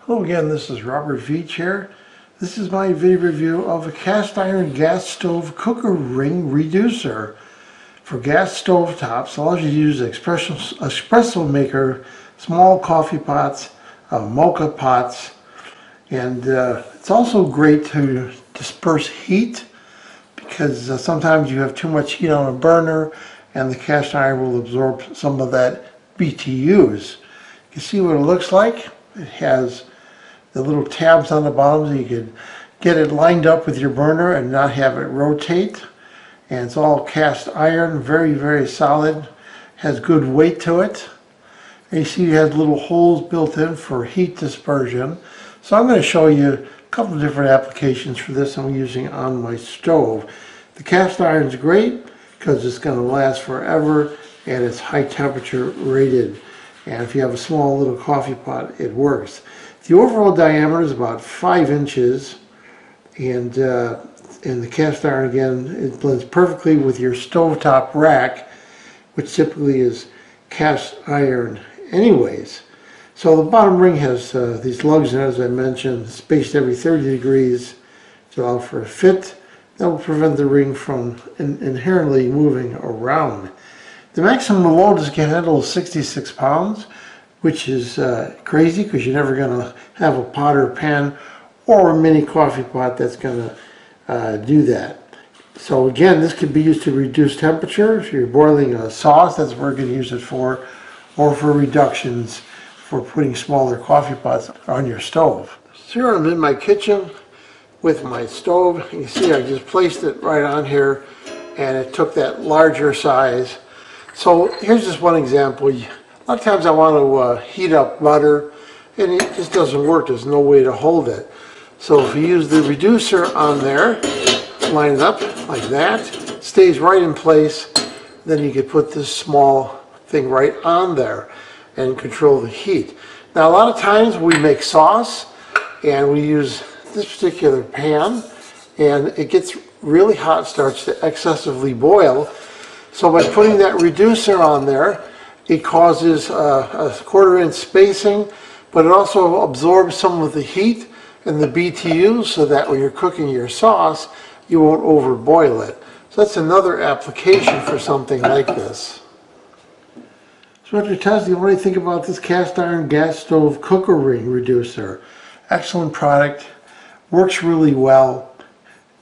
Hello again, this is Robert Veach here. This is my video review of a cast iron gas stove cooker ring reducer for gas stove tops. Allows you to use espresso maker, small coffee pots, mocha pots, and it's also great to disperse heat because sometimes you have too much heat on a burner and the cast iron will absorb some of that BTUs. You can see what it looks like. It has the little tabs on the bottom so you can get it lined up with your burner and not have it rotate. And it's all cast iron, very solid, has good weight to it. And you see it has little holes built in for heat dispersion. So I'm going to show you a couple of different applications for this I'm using on my stove. The cast iron's great because it's going to last forever and it's high temperature rated. And if you have a small little coffee pot, it works. The overall diameter is about 5 inches, and the cast iron, again, it blends perfectly with your stovetop rack, which typically is cast iron anyways. So the bottom ring has these lugs in it, as I mentioned, spaced every 30 degrees to allow for a fit. That will prevent the ring from inherently moving around. The maximum load this can handle is 66 pounds, which is crazy because you're never going to have a pot or pan or a mini coffee pot that's going to do that. So again, this could be used to reduce temperature. If you're boiling a sauce, that's what we're going to use it for, or for reductions for putting smaller coffee pots on your stove. So here I'm in my kitchen with my stove. You can see I just placed it right on here and it took that larger size. So here's just one example. A lot of times I want to heat up butter and it just doesn't work. There's no way to hold it. So if you use the reducer on there, line it up like that, it stays right in place. Then you can put this small thing right on there and control the heat. Now a lot of times we make sauce and we use this particular pan and it gets really hot, starts to excessively boil. So by putting that reducer on there, it causes a 1/4 inch spacing, but it also absorbs some of the heat and the BTUs so that when you're cooking your sauce, you won't overboil it. So that's another application for something like this. So after testing, what do you think about this cast iron gas stove cooker ring reducer? Excellent product, works really well.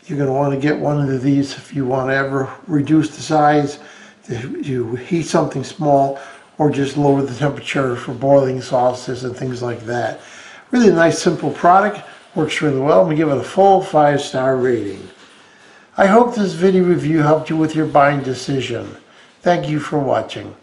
You're going to want to get one of these if you want to ever reduce the size, to heat something small, or just lower the temperature for boiling sauces and things like that. Really nice, simple product, works really well. We give it a full 5-star rating. I hope this video review helped you with your buying decision. Thank you for watching.